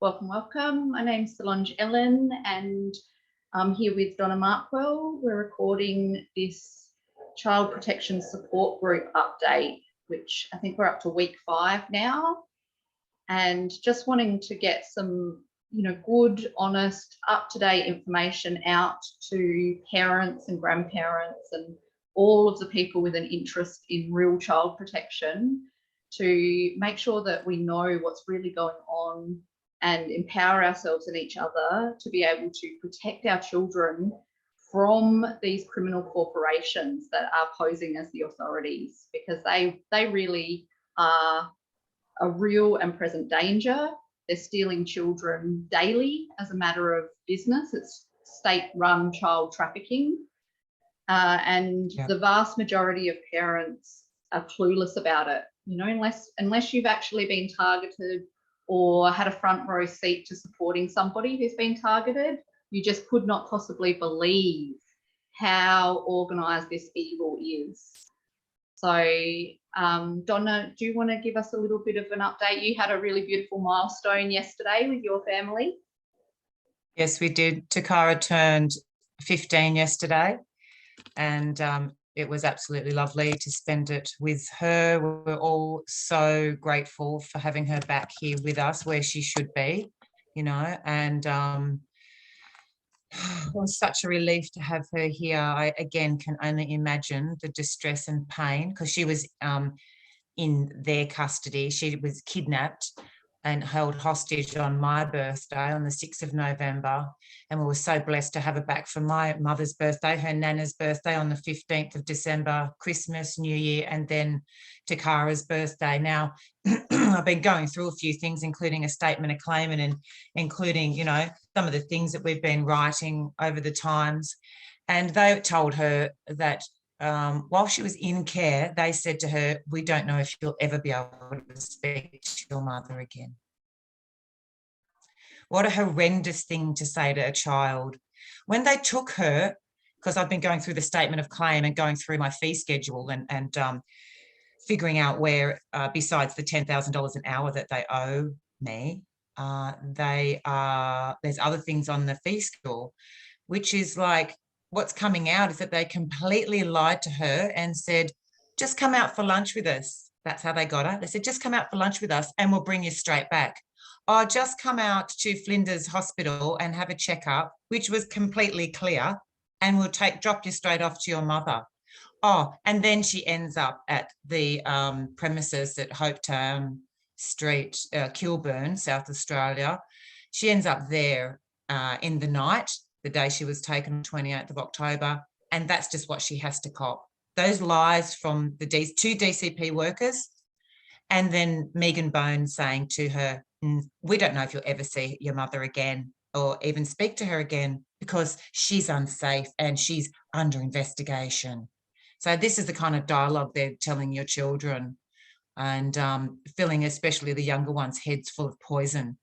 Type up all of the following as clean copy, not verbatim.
Welcome, welcome. My name's Solange Ellen and I'm here with Donna Markwell. We're recording this Child Protection Support Group update, which I think we're up to week 5 now, and just wanting to get some, good, honest, up-to-date information out to parents and grandparents and all of the people with an interest in real child protection to make sure that we know what's really going on and empower ourselves and each other to be able to protect our children from these criminal corporations that are posing as the authorities, because they really are a real and present danger. They're stealing children daily as a matter of business. It's state-run child trafficking. The vast majority of parents are clueless about it. Unless you've actually been targeted or had a front row seat to supporting somebody who's been targeted, you just could not possibly believe how organised this evil is. So, Donna, do you want to give us a little bit of an update? You had a really beautiful milestone yesterday with your family. Yes, we did. Takara turned 15 yesterday, and it was absolutely lovely to spend it with her. We're all so grateful for having her back here with us where she should be, and it was such a relief to have her here. I, again, can only imagine the distress and pain, because she was in their custody. She was kidnapped and held hostage on my birthday on the 6th of November. And we were so blessed to have her back for my mother's birthday, her nana's birthday on the 15th of December, Christmas, New Year, and then Takara's birthday. Now, I've been going through a few things, including a statement of claimant and including, some of the things that we've been writing over the times. And they told her that while she was in care, they said to her, "We don't know if you'll ever be able to speak to your mother again." What a horrendous thing to say to a child. When they took her, because I've been going through the statement of claim and going through my fee schedule and figuring out where, besides the $10,000 an hour that they owe me, there's other things on the fee schedule, which is like, what's coming out is that they completely lied to her and said, "Just come out for lunch with us." That's how they got her. They said, "Just come out for lunch with us and we'll bring you straight back." Or just come out to Flinders Hospital and have a checkup, which was completely clear, and we'll drop you straight off to your mother. Oh, and then she ends up at the premises at Hopetown Street, Kilburn, South Australia. She ends up there in the night, the day she was taken on 28th of October, and that's just what she has to cop. Those lies from the 2 DCP workers, and then Megan Bones saying to her, "We don't know if you'll ever see your mother again or even speak to her again because she's unsafe and she's under investigation." So this is the kind of dialogue they're telling your children, and filling especially the younger ones' heads full of poison.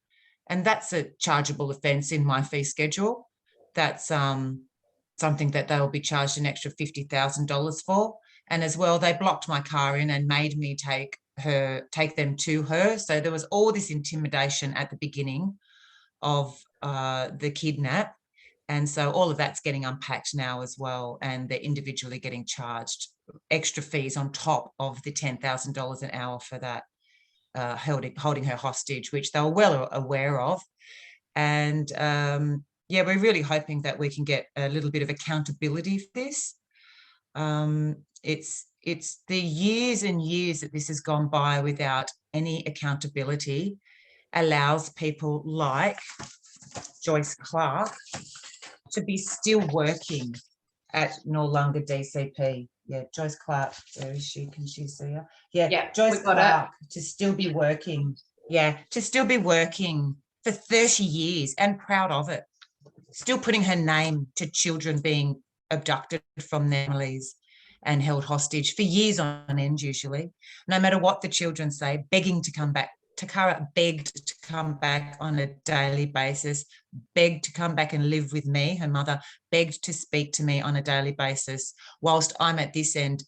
And that's a chargeable offence in my fee schedule. That's something that they'll be charged an extra $50,000 for. And as well, they blocked my car in and made me take them to her. So there was all this intimidation at the beginning of the kidnap. And so all of that's getting unpacked now as well. And they're individually getting charged extra fees on top of the $10,000 an hour for that, holding her hostage, which they were well aware of. And we're really hoping that we can get a little bit of accountability for this. It's the years and years that this has gone by without any accountability allows people like Joyce Clark to be still working at no longer DCP. Yeah, Joyce Clark, where is she? Can she see her? Yeah, Joyce Clark to still be working. Yeah, to still be working for 30 years and proud of it. Still putting her name to children being abducted from their families and held hostage for years on end, usually. No matter what the children say, begging to come back. Takara begged to come back on a daily basis, begged to come back and live with me. Her mother begged to speak to me on a daily basis, whilst I'm at this end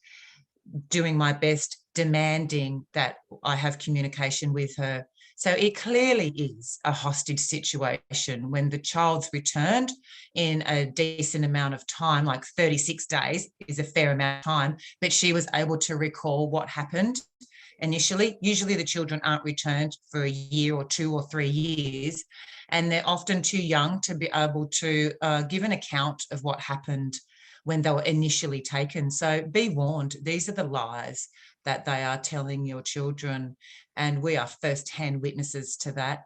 doing my best demanding that I have communication with her. So it clearly is a hostage situation when the child's returned in a decent amount of time, like 36 days is a fair amount of time, but she was able to recall what happened initially. Usually the children aren't returned for a year or 2 or 3 years, and they're often too young to be able to give an account of what happened when they were initially taken. So be warned, these are the lies that they are telling your children, and we are first-hand witnesses to that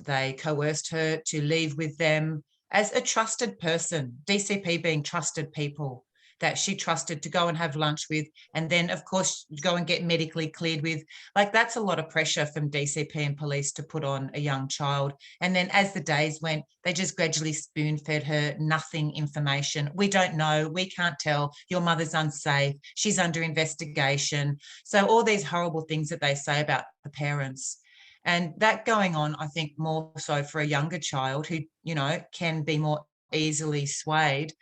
they coerced her to leave with them as a trusted person, DCP being trusted people that she trusted to go and have lunch with, and then of course go and get medically cleared with. Like, that's a lot of pressure from DCP and police to put on a young child. And then as the days went, they just gradually spoon-fed her nothing information. We don't know, we can't tell, your mother's unsafe, she's under investigation. So all these horrible things that they say about the parents. And that going on, I think, more so for a younger child who, you know, can be more easily swayed,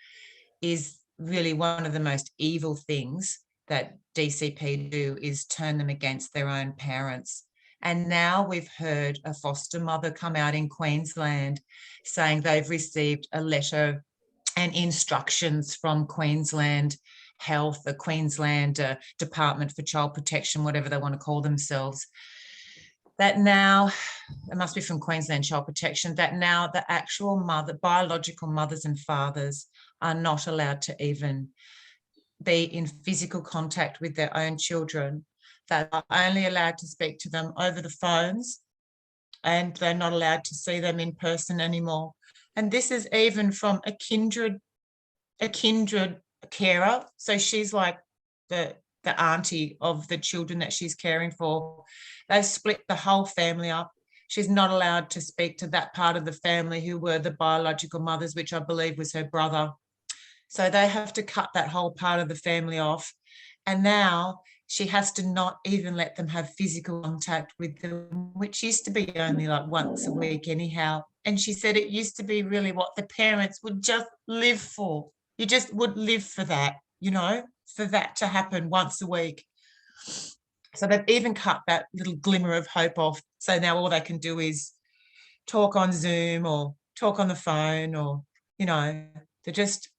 is really one of the most evil things that DCP do, is turn them against their own parents. And now we've heard a foster mother come out in Queensland saying they've received a letter and instructions from Queensland Health, the Queensland Department for Child Protection, whatever they want to call themselves, that now, it must be from Queensland Child Protection, that now the actual biological mothers and fathers are not allowed to even be in physical contact with their own children. They are only allowed to speak to them over the phones, and they're not allowed to see them in person anymore. And this is even from a kindred carer. So she's like the auntie of the children that she's caring for. They've split the whole family up. She's not allowed to speak to that part of the family who were the biological mothers, which I believe was her brother. So they have to cut that whole part of the family off. And now she has to not even let them have physical contact with them, which used to be only like once a week anyhow. And she said it used to be really what the parents would just live for. You just would live for that, you know, for that to happen once a week. So they've even cut that little glimmer of hope off. So now all they can do is talk on Zoom or talk on the phone, or, you know, they're just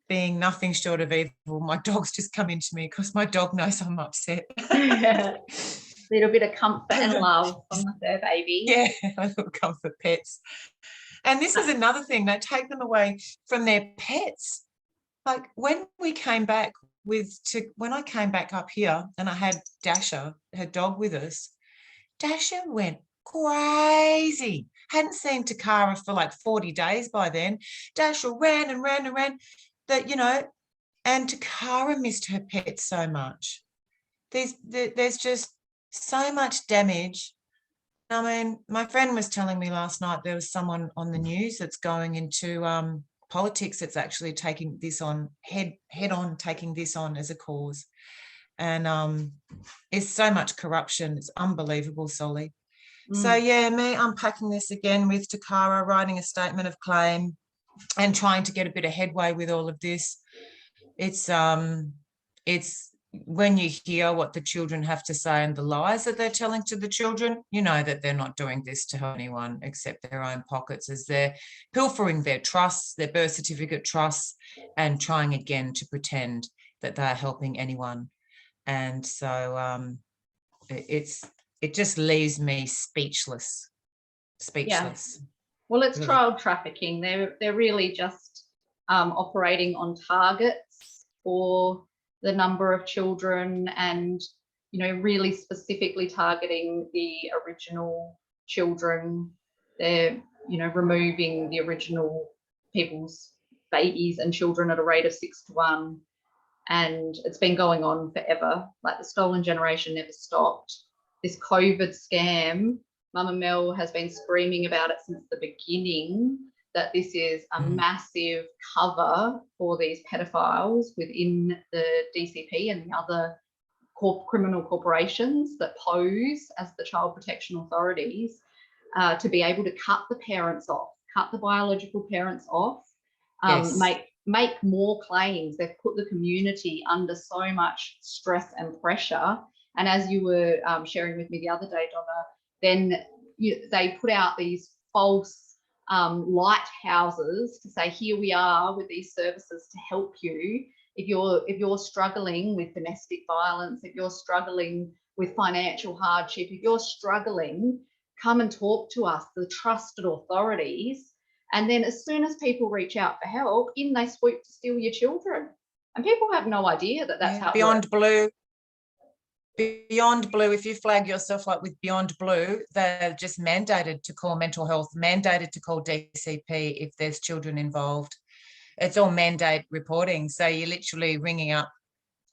being nothing short of evil. My dog's just come into me because my dog knows I'm upset. Yeah. Little bit of comfort and love from the fur baby. Yeah, a little comfort pets. And this is another thing, they take them away from their pets. Like when I came back up here and I had Dasher, her dog, with us, Dasher went crazy. Hadn't seen Takara for like 40 days by then. Dasher ran and ran and ran. That, you know, and Takara missed her pet so much. There's just so much damage. I mean, my friend was telling me last night there was someone on the news that's going into politics that's actually taking this on head on, taking this on as a cause. And it's so much corruption. It's unbelievable, Solly. So yeah, me unpacking this again with Takara, writing a statement of claim and trying to get a bit of headway with all of this. It's when you hear what the children have to say and the lies that they're telling to the children, you know that they're not doing this to help anyone except their own pockets, as they're pilfering their trusts, their birth certificate trusts, and trying again to pretend that they're helping anyone. And so it just leaves me speechless. Yeah. Well, it's really child trafficking. They're really just operating on targets for the number of children, and, you know, really specifically targeting the original children. They're, you know, removing the original people's babies and children at a rate of 6 to 1. And it's been going on forever. Like, the stolen generation never stopped. This COVID scam, Mama Mel has been screaming about it since the beginning, that this is a massive cover for these pedophiles within the DCP and the other criminal corporations that pose as the child protection authorities, to be able to cut the parents off, cut the biological parents off, yes, make make more claims. They've put the community under so much stress and pressure. And as you were sharing with me the other day, Donna, then they put out these false lighthouses to say, here we are with these services to help you. If you're struggling with domestic violence, if you're struggling with financial hardship, if you're struggling, come and talk to us, the trusted authorities. And then as soon as people reach out for help, in they swoop to steal your children. And people have no idea that that's how it Beyond works. Blue. Beyond Blue, if you flag yourself up with Beyond Blue, they're just mandated to call mental health, mandated to call DCP if there's children involved. It's all mandate reporting. So you're literally ringing up,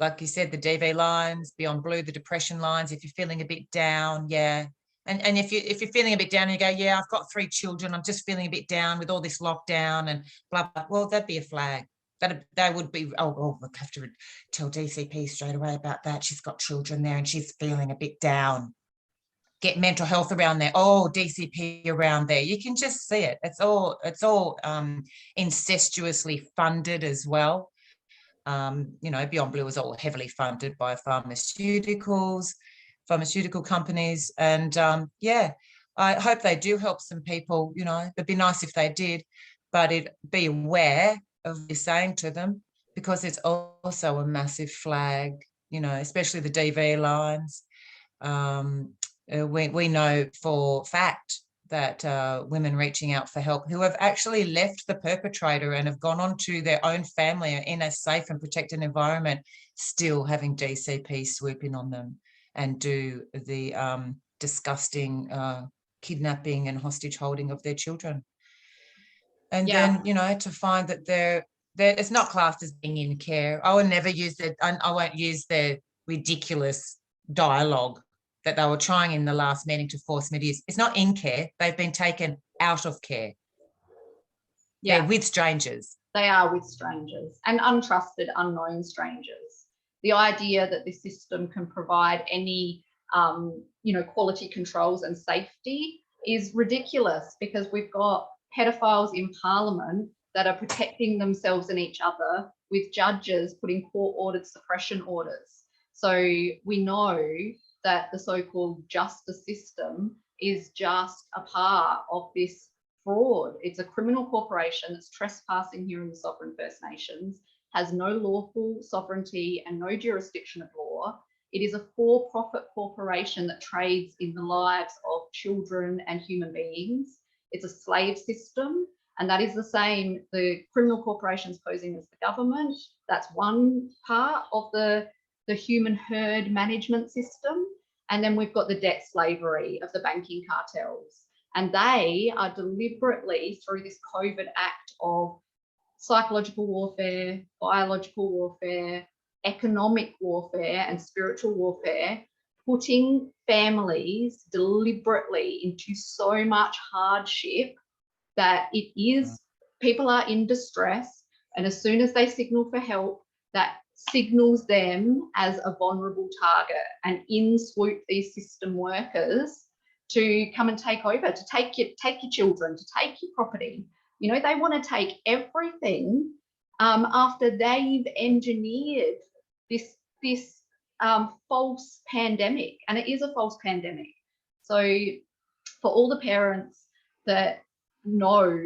like you said, the DV lines, Beyond Blue, the depression lines. If you're feeling a bit down, yeah. And if you're feeling a bit down and you go, yeah, I've got 3 children, I'm just feeling a bit down with all this lockdown and blah, blah, well, that'd be a flag. That would be, we'll have to tell DCP straight away about that. She's got children there and she's feeling a bit down. Get mental health around there. Oh, DCP around there. You can just see it. It's all incestuously funded as well. Beyond Blue is all heavily funded by pharmaceutical companies. And I hope they do help some people. It'd be nice if they did, but be aware of what you're saying to them, because it's also a massive flag, especially the DV lines. We know for fact that women reaching out for help who have actually left the perpetrator and have gone on to their own family in a safe and protected environment, still having DCP swoop in on them and do the disgusting kidnapping and hostage holding of their children. And then, to find that it's not classed as being in care. I will never use I won't use the ridiculous dialogue that they were trying in the last meeting to force me to use. It's not in care. They've been taken out of care. Yeah. They're with strangers. They are with strangers and untrusted, unknown strangers. The idea that this system can provide any, quality controls and safety is ridiculous, because we've got pedophiles in Parliament that are protecting themselves and each other, with judges putting court-ordered suppression orders. So we know that the so-called justice system is just a part of this fraud. It's a criminal corporation that's trespassing here in the sovereign First Nations, has no lawful sovereignty and no jurisdiction of law. It is a for-profit corporation that trades in the lives of children and human beings. It's a slave system, and that is the same. The criminal corporations posing as the government, that's one part of the human herd management system. And then we've got the debt slavery of the banking cartels. And they are deliberately, through this COVID act of psychological warfare, biological warfare, economic warfare, and spiritual warfare, putting families deliberately into so much hardship that people are in distress. And as soon as they signal for help, that signals them as a vulnerable target, and in swoop these system workers to come and take over, to take your children, to take your property. They want to take everything after they've engineered this false pandemic, and it is a false pandemic. So for all the parents that know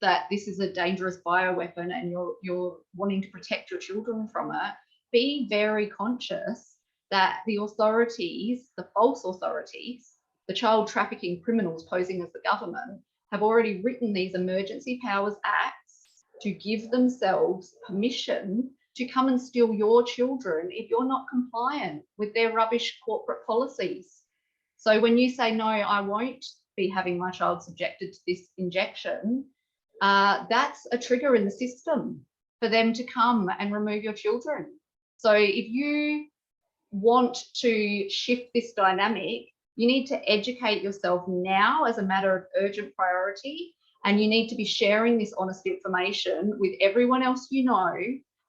that this is a dangerous bioweapon and you're wanting to protect your children from it, be very conscious that the authorities, the false authorities, the child trafficking criminals posing as the government, have already written these Emergency Powers Acts to give themselves permission to come and steal your children if you're not compliant with their rubbish corporate policies. So when you say, no, I won't be having my child subjected to this injection, that's a trigger in the system for them to come and remove your children. So if you want to shift this dynamic, you need to educate yourself now as a matter of urgent priority, and you need to be sharing this honest information with everyone else you know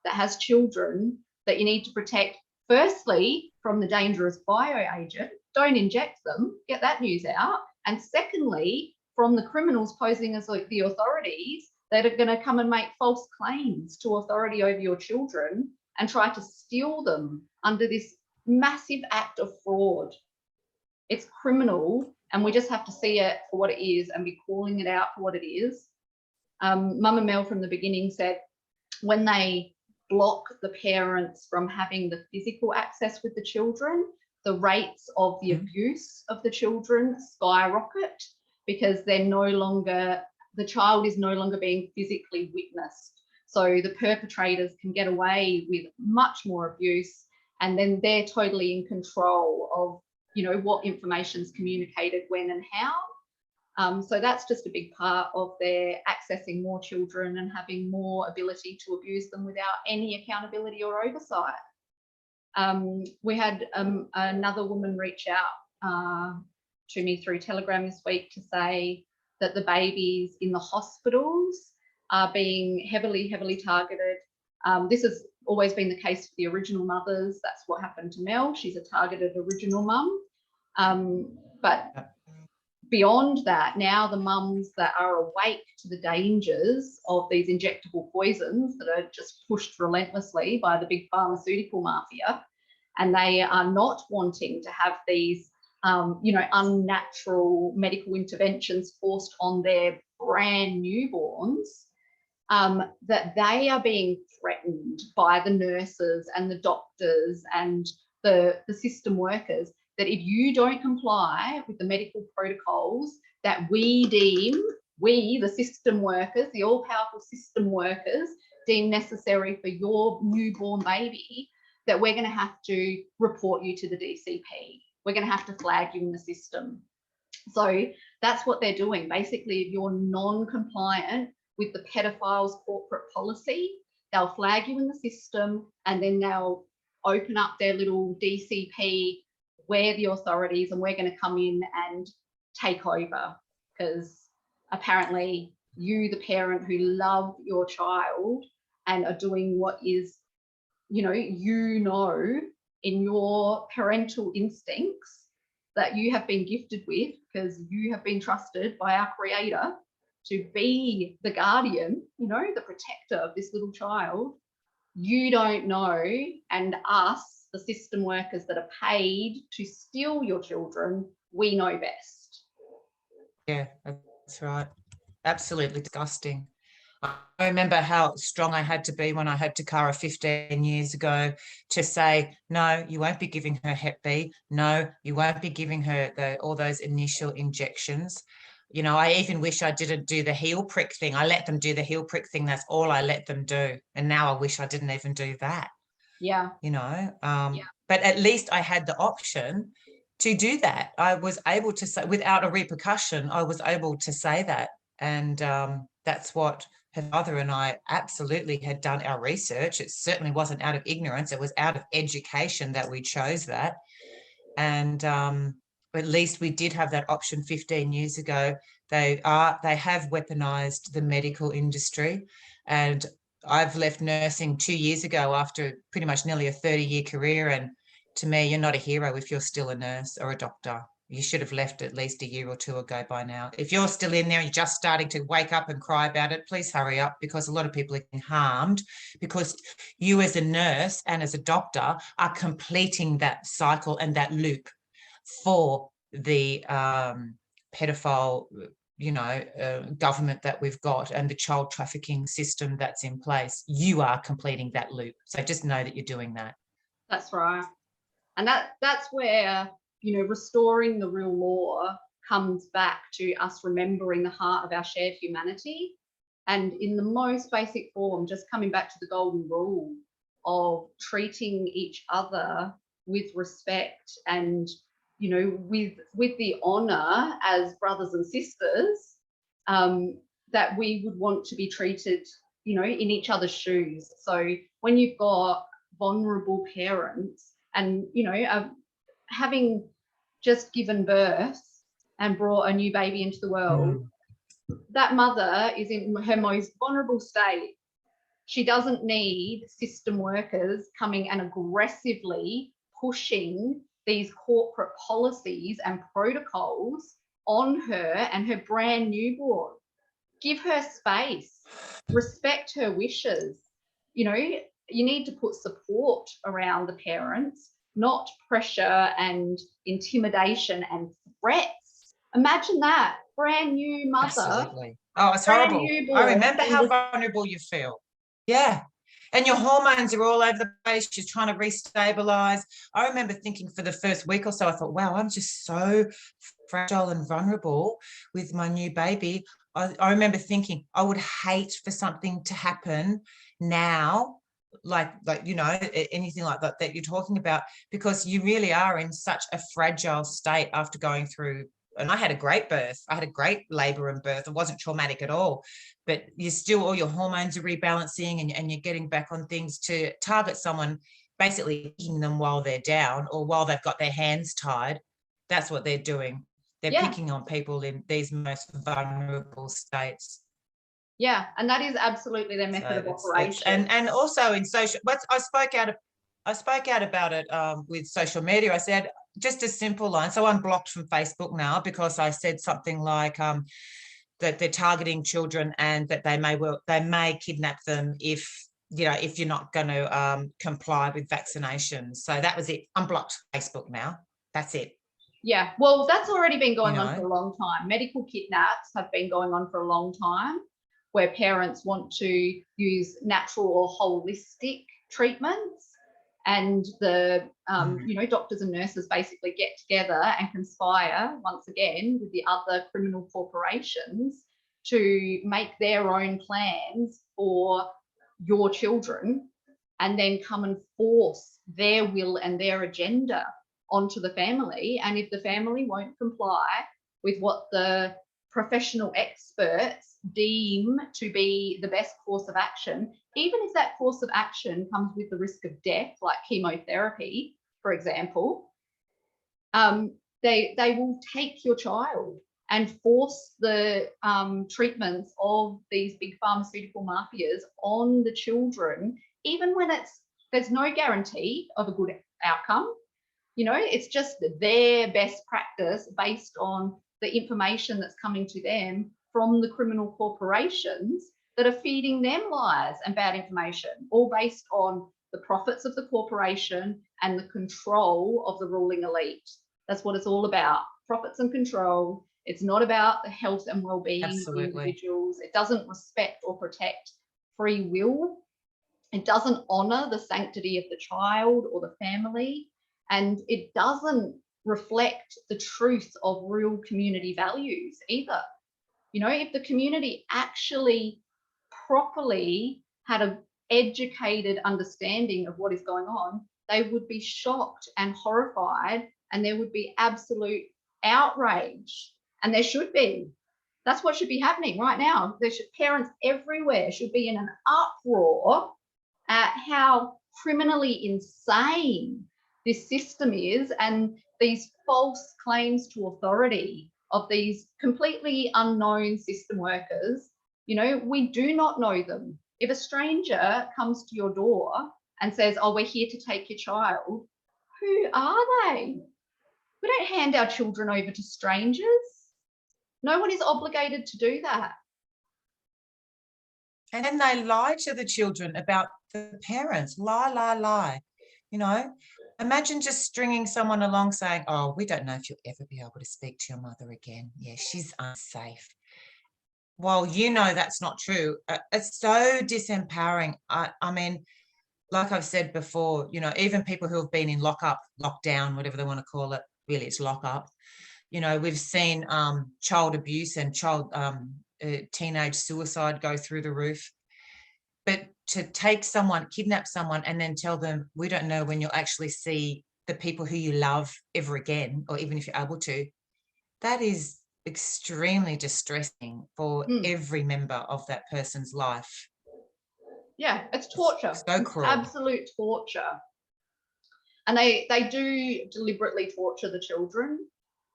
that has children that you need to protect, firstly, from the dangerous bioagent. Don't inject them, get that news out. And secondly, from the criminals posing as like the authorities that are going to come and make false claims to authority over your children and try to steal them under this massive act of fraud. It's criminal, and we just have to see it for what it is and be calling it out for what it is. Mum and Mel from the beginning said when they block the parents from having the physical access with the children, the rates of the abuse of the children skyrocket, because they're no longer, the child is no longer being physically witnessed. So the perpetrators can get away with much more abuse, and then they're totally in control of, you know, what information is communicated when and how. So that's just a big part of their accessing more children and having more ability to abuse them without any accountability or oversight. We had another woman reach out to me through Telegram this week to say that the babies in the hospitals are being heavily targeted. This has always been the case for the original mothers. That's what happened to Mel. She's a targeted original mum. But beyond that, now the mums that are awake to the dangers of these injectable poisons that are just pushed relentlessly by the big pharmaceutical mafia, and they are not wanting to have these you know, unnatural medical interventions forced on their brand newborns, that they are being threatened by the nurses and the doctors and the system workers, that if you don't comply with the medical protocols that we deem, we, the system workers, the all-powerful system workers, deem necessary for your newborn baby, that we're going to have to report you to the DCP. We're going to have to flag you in the system. So that's what they're doing. Basically, if you're non-compliant with the pedophiles' corporate policy, they'll flag you in the system, and then they'll open up their little DCP, we're the authorities, and we're going to come in and take over, because apparently you, the parent who love your child and are doing what is, you know in your parental instincts that you have been gifted with, because you have been trusted by our creator to be the guardian, you know, the protector of this little child. You don't know, and us, the system workers that are paid to steal your children, we know best. Yeah, that's right. Absolutely disgusting. I remember how strong I had to be when I had Takara 15 years ago to say, no, you won't be giving her Hep B. No, you won't be giving her all those initial injections. You know, I even wish I didn't do the heel prick thing. I let them do the heel prick thing. That's all I let them do. And now I wish I didn't even do that. Yeah. You know, but at least I had the option to do that. I was able to say, without a repercussion, I was able to say that. And that's what her father and I absolutely had done our research. It certainly wasn't out of ignorance. It was out of education that we chose that. And at least we did have that option 15 years ago. They have weaponized the medical industry, and I've left nursing 2 years ago after pretty much nearly a 30-year career. And to me, you're not a hero if you're still a nurse or a doctor. You should have left at least a year or two ago by now. If you're still in there and you're just starting to wake up and cry about it, please hurry up, because a lot of people are getting harmed because you as a nurse and as a doctor are completing that cycle and that loop for the pedophile, government that we've got and the child trafficking system that's in place. You are completing that loop. So just know that you're doing that. That's right. And that's where, restoring the real law comes back to us remembering the heart of our shared humanity. And in the most basic form, just coming back to the golden rule of treating each other with respect and, with the honor as brothers and sisters, that we would want to be treated, in each other's shoes. So when you've got vulnerable parents and, having just given birth and brought a new baby into the world, that mother is in her most vulnerable state. She doesn't need system workers coming and aggressively pushing these corporate policies and protocols on her and her brand newborn. Give her space, respect her wishes. You know, you need to put support around the parents, not pressure and intimidation and threats. Imagine that, brand new mother, Absolutely. Oh, it's brand horrible. I newborn, remember and how vulnerable you feel. Yeah. And your hormones are all over the place. You're trying to restabilize. I remember thinking for the first week or so, I thought, wow, I'm just so fragile and vulnerable with my new baby. I remember thinking I would hate for something to happen now, like you know, anything like that you're talking about, because you really are in such a fragile state after going through. And I had a great birth. I had a great labor and birth. It wasn't traumatic at all, but you still, all your hormones are rebalancing, and you're getting back on things to target someone, basically picking them while they're down or while they've got their hands tied. That's what they're doing. They're yeah, picking on people in these most vulnerable states. yeah, and that is absolutely their method So of it's operation. and also in social, but I spoke out about it with social media. I said just a simple line. So I'm blocked from Facebook now because I said something like that they're targeting children and that they may kidnap them if, you know, if you're not going to comply with vaccinations. So that was it. I'm blocked Facebook now. That's it. Yeah, well, that's already been You going on for know, a long time. Medical kidnaps have been going on for a long time, where parents want to use natural or holistic treatments, and the you know, doctors and nurses basically get together and conspire once again with the other criminal corporations to make their own plans for your children, and then come and force their will and their agenda onto the family. And if the family won't comply with what the professional experts deem to be the best course of action, even if that course of action comes with the risk of death, like chemotherapy, for example, they will take your child and force the treatments of these big pharmaceutical mafias on the children, even when there's no guarantee of a good outcome. You know, it's just their best practice based on the information that's coming to them from the criminal corporations that are feeding them lies and bad information, all based on the profits of the corporation and the control of the ruling elite. That's what it's all about, profits and control. It's not about the health and well-being of the absolutely. individuals. It doesn't respect or protect free will. It doesn't honor the sanctity of the child or the family. And it doesn't reflect the truth of real community values either. You know, if the community actually properly had an educated understanding of what is going on, they would be shocked and horrified, and there would be absolute outrage. And there should be. That's what should be happening right now. Parents everywhere should be in an uproar at how criminally insane this system is, and these false claims to authority of these completely unknown system workers. You know, we do not know them. If a stranger comes to your door and says, oh, we're here to take your child, who are they? We don't hand our children over to strangers. No one is obligated to do that. And then they lie to the children about the parents. Lie. You know, imagine just stringing someone along saying, oh, we don't know if you'll ever be able to speak to your mother again. Yeah, she's unsafe. Well, you know that's not true. It's so disempowering. I mean, like I've said before, you know, even people who have been in lockup, lockdown, whatever they want to call it, really it's lockup. You know, we've seen child abuse and teenage suicide go through the roof. But to kidnap someone and then tell them, we don't know when you'll actually see the people who you love ever again, or even if you're able to, that is extremely distressing for every member of that person's life. Yeah, it's torture. So It's cruel. absolute torture. And they do deliberately torture the children.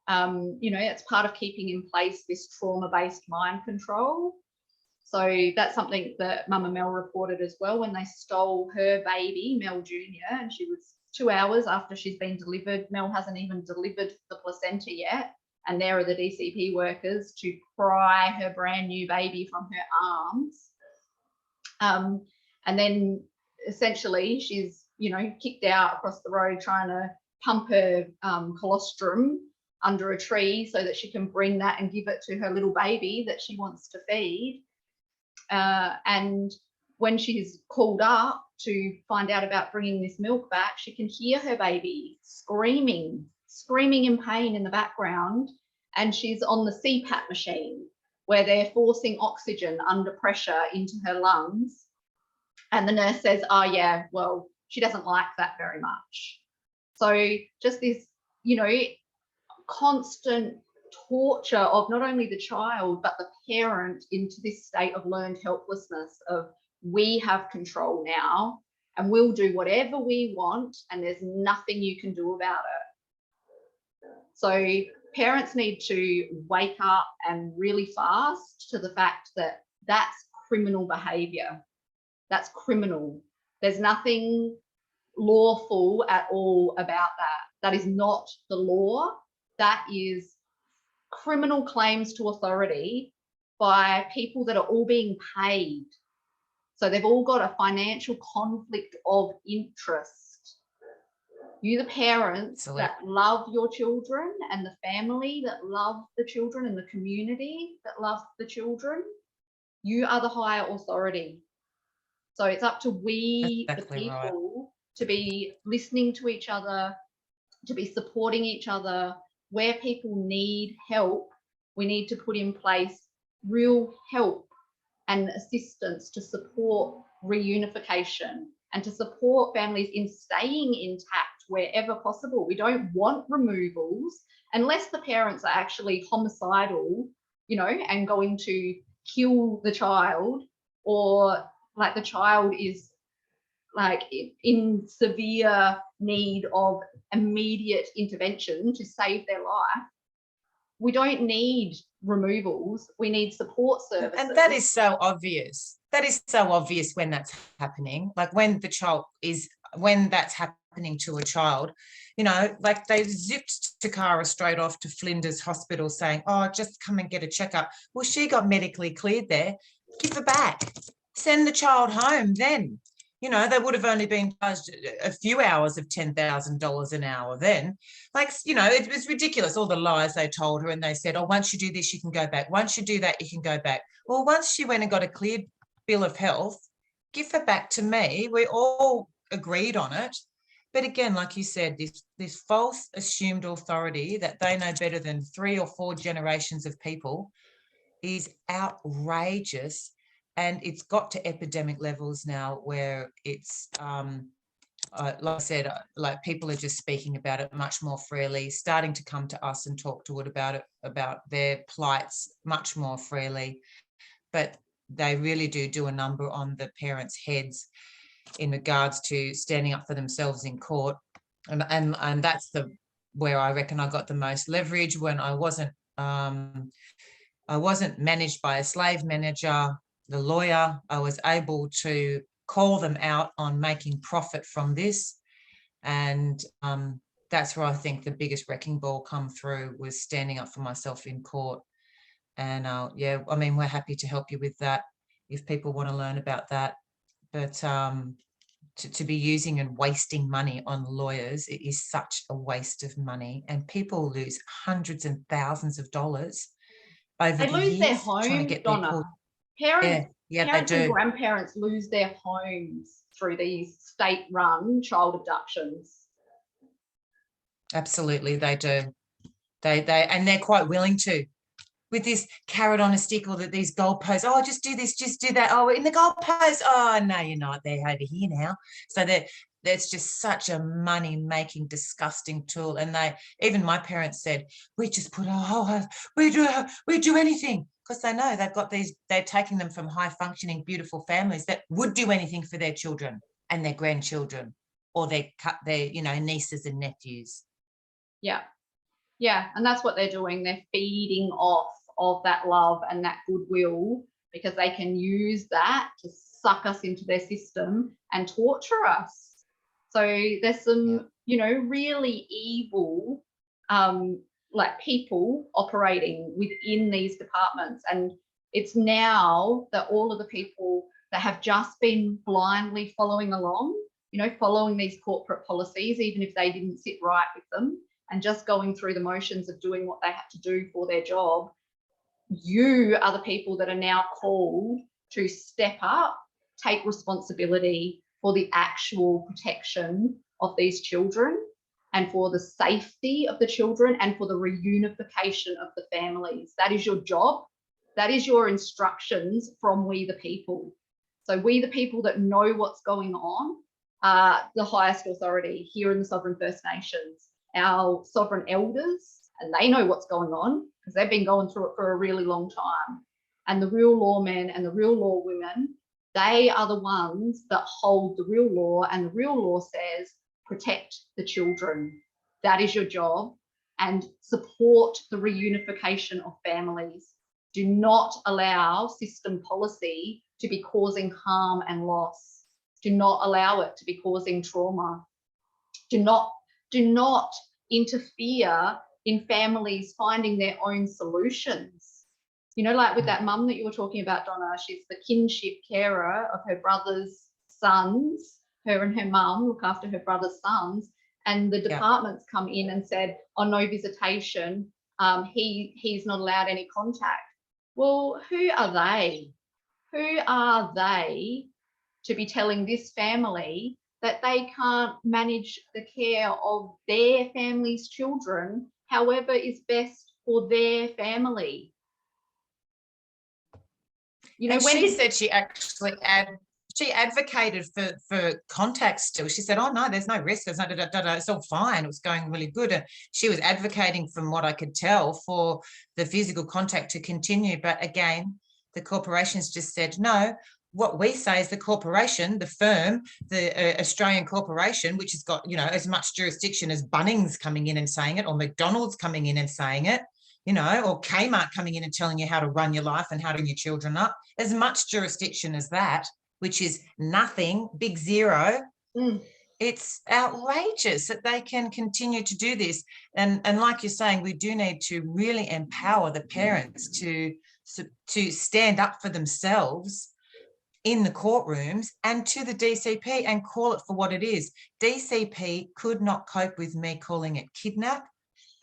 You know, it's part of keeping in place this trauma-based mind control. So that's something that Mama Mel reported as well, when they stole her baby, Mel Jr., and she was 2 hours after she's been delivered. Mel hasn't even delivered the placenta yet. and there are the DCP workers to pry her brand new baby from her arms. And then essentially she's, you know, kicked out across the road trying to pump her colostrum under a tree so that she can bring that and give it to her little baby that she wants to feed. And when she's called up to find out about bringing this milk back, she can hear her baby screaming in pain in the background, and she's on the CPAP machine where they're forcing oxygen under pressure into her lungs. And the nurse says, oh yeah, well, she doesn't like that very much. So just this, you know, constant torture of not only the child but the parent into this state of learned helplessness of, we have control now and we'll do whatever we want and there's nothing you can do about it. So parents need to wake up and really fast to the fact that that's criminal behaviour. That's criminal. There's nothing lawful at all about that. That is not the law. That is criminal claims to authority by people that are all being paid. So they've all got a financial conflict of interest. You, the parents that love your children, and the family that love the children, and the community that love the children, you are the higher authority. So it's up to we, the people, to be listening to each other, to be supporting each other. Where people need help, we need to put in place real help and assistance to support reunification and to support families in staying intact wherever possible. We don't want removals unless the parents are actually homicidal, you know, and going to kill the child, or like the child is like in severe need of immediate intervention to save their life. We don't need removals. We need support services. And that is so obvious. That is so obvious when that's happening. Like when that's happening to a child, you know, like they zipped Takara straight off to Flinders Hospital saying, oh, just come and get a checkup. Well, she got medically cleared there. Give her back. Send the child home then. You know, they would have only been charged a few hours of $10,000 an hour then. Like, you know, it was ridiculous, all the lies they told her. And they said, oh, once you do this, you can go back. Once you do that, you can go back. Well, once she went and got a cleared bill of health, give her back to me. We all agreed on it. But again, like you said, this false assumed authority that they know better than 3 or 4 generations of people is outrageous. And it's got to epidemic levels now where it's, like I said, like people are just speaking about it much more freely, starting to come to us and talk to it, about their plights much more freely. But they really do a number on the parents' heads in regards to standing up for themselves in court. And that's where I reckon I got the most leverage, when I wasn't managed by a slave manager, the lawyer. I was able to call them out on making profit from this. And that's where I think the biggest wrecking ball come through, was standing up for myself in court. And yeah, I mean, we're happy to help you with that if people want to learn about that. But to be using and wasting money on lawyers, it is such a waste of money. And people lose hundreds and thousands of dollars over the years. They lose their homes, Donna. Parents and grandparents lose their homes through these state-run child abductions. Absolutely, they do. And they're quite willing to, with this carrot on a stick, or these goalposts. Oh, just do this, just do that. Oh, in the goalpost. Oh, no, you're not. They're over here now. So that's just such a money-making, disgusting tool. And even my parents said, we just put we do anything, because they know they've got they're taking them from high-functioning, beautiful families that would do anything for their children and their grandchildren, or their nieces and nephews. Yeah, and that's what they're doing. They're feeding off of that love and that goodwill, because they can use that to suck us into their system and torture us. So there's some, really evil like people operating within these departments. And it's now that all of the people that have just been blindly following along, you know, following these corporate policies, even if they didn't sit right with them, and just going through the motions of doing what they had to do for their job, you are the people that are now called to step up, take responsibility for the actual protection of these children and for the safety of the children and for the reunification of the families. That is your job. That is your instructions from we the people. So we the people that know what's going on are the highest authority here in the Sovereign First Nations, our sovereign elders, and they know what's going on because they've been going through it for a really long time. And the real lawmen and the real law women, they are the ones that hold the real law, and the real law says protect the children. That is your job, and support the reunification of families. Do not allow system policy to be causing harm and loss. Do not allow it to be causing trauma. Do not interfere in families finding their own solutions. You know, like with that mum that you were talking about, Donna, she's the kinship carer of her brother's sons. Her and her mum look after her brother's sons, and the departments come in and said, oh, no visitation, he's not allowed any contact. Well, who are they? Who are they to be telling this family that they can't manage the care of their family's children, however is best for their family? You know, and when she said she actually advocated for contact still. She said, oh no, there's no risk, there's no it's all fine, it was going really good. And she was advocating, from what I could tell, for the physical contact to continue. But again, the corporations just said no. What we say is the corporation, the firm, the Australian corporation, which has got, you know, as much jurisdiction as Bunnings coming in and saying it, or McDonald's coming in and saying it, you know, or Kmart coming in and telling you how to run your life and how to bring your children up, as much jurisdiction as that, which is nothing, big zero. It's outrageous that they can continue to do this. And like you're saying, we do need to really empower the parents to stand up for themselves in the courtrooms and to the DCP and call it for what it is. DCP could not cope with me calling it kidnap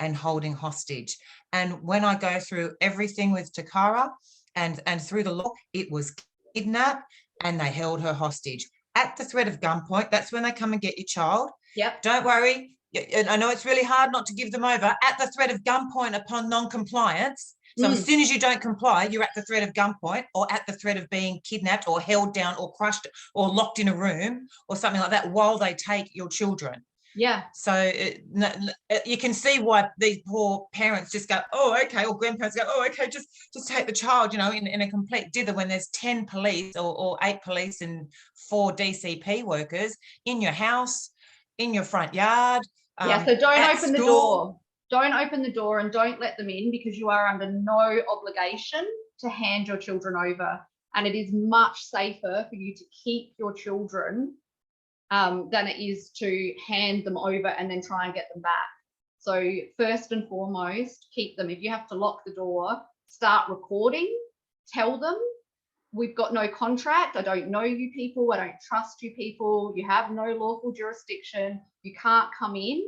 and holding hostage. And when I go through everything with Takara and through the law, it was kidnap and they held her hostage at the threat of gunpoint. That's when they come and get your child. Yep. Don't worry. I know it's really hard not to give them over at the threat of gunpoint upon non-compliance. So as soon as you don't comply, you're at the threat of gunpoint or at the threat of being kidnapped or held down or crushed or locked in a room or something like that while they take your children. Yeah. So you can see why these poor parents just go, oh, okay, or grandparents go, oh, okay, just take the child, you know, in a complete dither when there's 10 police or 8 police and 4 DCP workers in your house, in your front yard. Yeah, so don't open the door. Don't open the door and don't let them in, because you are under no obligation to hand your children over. And it is much safer for you to keep your children than it is to hand them over and then try and get them back. So first and foremost, keep them. If you have to lock the door, start recording, tell them, we've got no contract, I don't know you people, I don't trust you people, you have no lawful jurisdiction, you can't come in,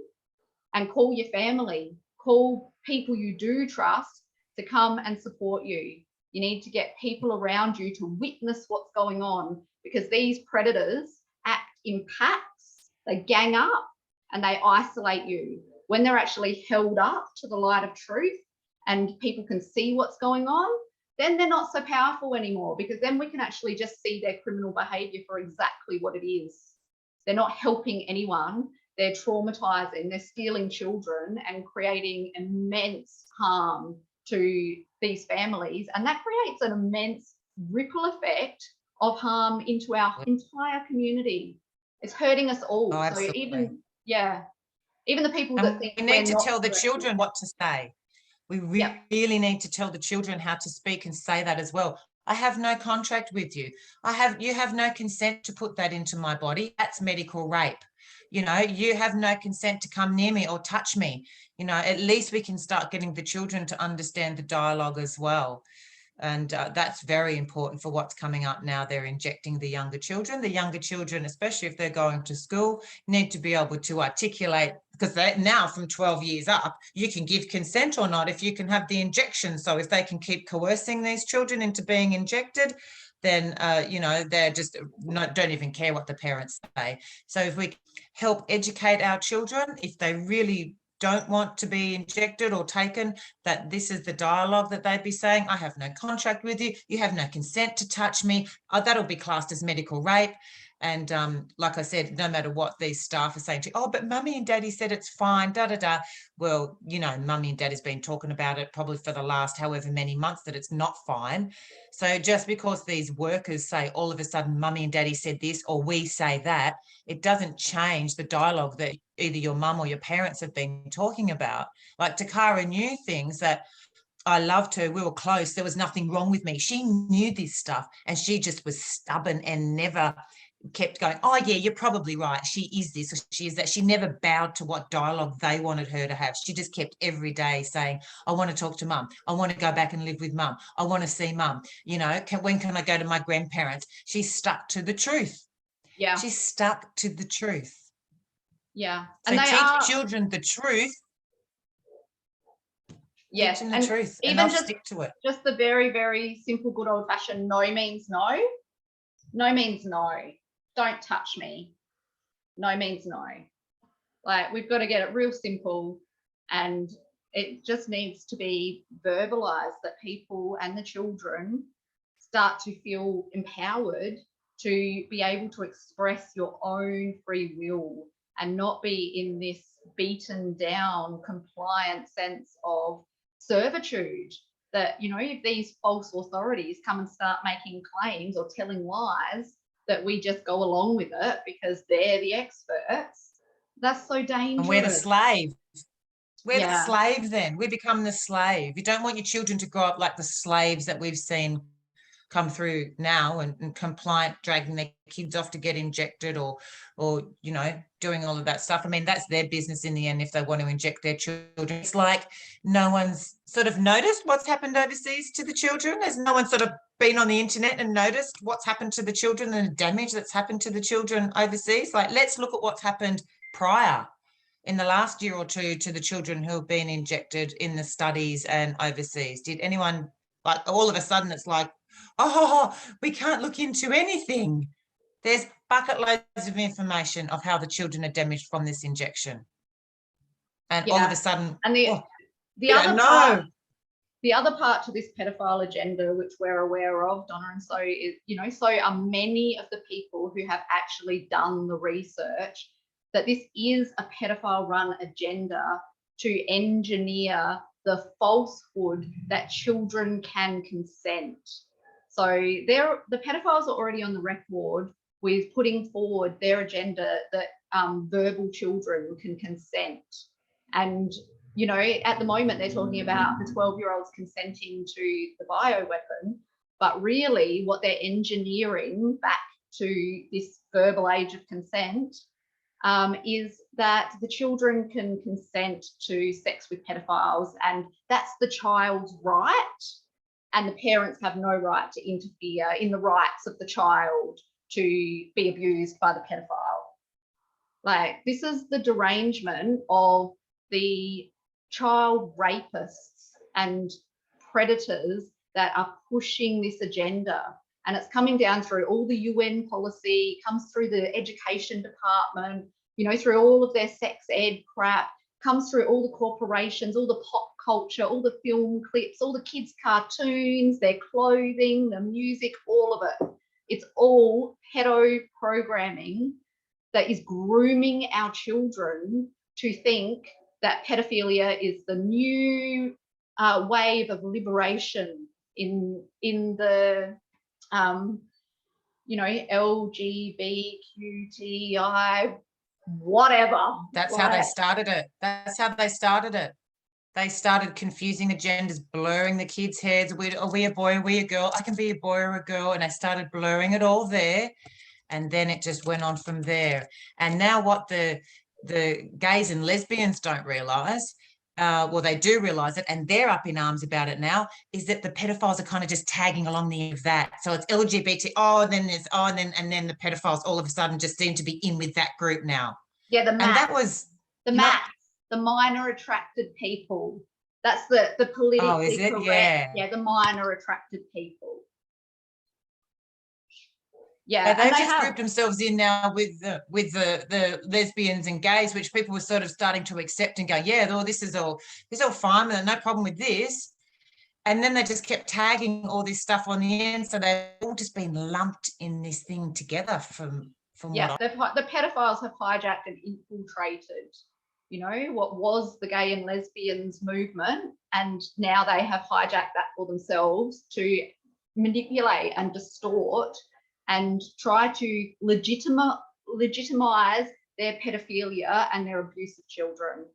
and call your family, call people you do trust to come and support you. You need to get people around you to witness what's going on, because these predators act in packs, they gang up and they isolate you. When they're actually held up to the light of truth and people can see what's going on, then they're not so powerful anymore, because then we can actually just see their criminal behavior for exactly what it is. They're not helping anyone. They're traumatizing, they're stealing children and creating immense harm to these families. And that creates an immense ripple effect of harm into our entire community. It's hurting us all. Oh, so even the people that think we need to tell the children what to say. We really need to tell the children how to speak and say that as well. I have no contract with you. You have no consent to put that into my body. That's medical rape. you know, you have no consent to come near me or touch me. You know, at least we can start getting the children to understand the dialogue as well. And that's very important for what's coming up now. They're injecting the younger children. The younger children, especially if they're going to school, need to be able to articulate, because they now from 12 years up, you can give consent or not if you can have the injection. So if they can keep coercing these children into being injected, then, you know, they're just don't even care what the parents say. So if we help educate our children, if they really don't want to be injected or taken, that this is the dialogue that they'd be saying. I have no contract with you. You have no consent to touch me. That'll be classed as medical rape. And like I said, no matter what these staff are saying to you, oh, but mummy and daddy said it's fine, da, da, da. Well, you know, mummy and daddy's been talking about it probably for the last however many months that it's not fine. So just because these workers say all of a sudden mummy and daddy said this or we say that, it doesn't change the dialogue that either your mum or your parents have been talking about. Like Takara knew things that I loved her. We were close. There was nothing wrong with me. She knew this stuff and she just was stubborn and never kept going, oh yeah, you're probably right. She is this or she is that. She never bowed to what dialogue they wanted her to have. She just kept every day saying, I want to talk to mum. I want to go back and live with mum. I want to see mum. You know, when can I go to my grandparents? She stuck to the truth. Yeah. She stuck to the truth. Yeah. So And they teach children the truth. Yes. Teach them the truth and even they'll stick to it. Just the very, very simple, good old fashioned no means no. No means no. Don't touch me. No means no. Like, we've got to get it real simple, and it just needs to be verbalized that people and the children start to feel empowered to be able to express your own free will and not be in this beaten down compliant sense of servitude. That, you know, if these false authorities come and start making claims or telling lies, that we just go along with it because they're the experts. That's so dangerous. And we're the slave. We're the slave then. We become the slave. You don't want your children to grow up like the slaves that we've seen come through now and compliant, dragging their kids off to get injected or, you know, doing all of that stuff. I mean, that's their business in the end if they want to inject their children. It's like no one's sort of noticed what's happened overseas to the children. There's no one sort of been on the internet and noticed what's happened to the children and the damage that's happened to the children overseas. Like, let's look at what's happened prior in the last year or two to the children who have been injected in the studies and overseas. Did anyone, like, all of a sudden it's like, oh, we can't look into anything. There's bucket loads of information of how the children are damaged from this injection. And all of a sudden, and the other part to this pedophile agenda, which we're aware of, Donna, and so is, you know, so are many of the people who have actually done the research, that this is a pedophile run agenda to engineer the falsehood that children can consent. So the pedophiles are already on the record with putting forward their agenda that verbal children can consent. And, you know, at the moment they're talking about the 12-year-olds consenting to the bioweapon, but really what they're engineering back to this verbal age of consent is that the children can consent to sex with pedophiles, and that's the child's right. And the parents have no right to interfere in the rights of the child to be abused by the pedophile. Like, this is the derangement of the child rapists and predators that are pushing this agenda. And it's coming down through all the UN policy, comes through the education department, you know, through all of their sex ed crap, comes through all the corporations, all the pop culture, all the film clips, all the kids' cartoons, their clothing, the music, all of it. It's all pedo programming that is grooming our children to think that pedophilia is the new wave of liberation in the you know, LGBTQI whatever. That's how they started it. That's how they started it. They started confusing agendas, blurring the kids' heads. Are we a boy? Are we a girl? I can be a boy or a girl. And they started blurring it all there. and then it just went on from there. And now what the gays and lesbians don't realize, well, they do realize it, and they're up in arms about it now, is that the pedophiles are kind of just tagging along the end of that. So it's LGBT, and then the pedophiles all of a sudden just seem to be in with that group now. Yeah, and that was the minor attracted people. That's the politically oh, is it? correct. Yeah, the minor attracted people. Yeah, and they've just grouped themselves in now with the lesbians and gays, which people were sort of starting to accept and go, yeah, oh, this is all fine, and no problem with this. And then they just kept tagging all this stuff on the end, so they've all just been lumped in this thing together. From yeah, the pedophiles have hijacked and infiltrated, you know, what was the gay and lesbians movement, and now they have hijacked that for themselves to manipulate and distort and try to legitimize their pedophilia and their abuse of children.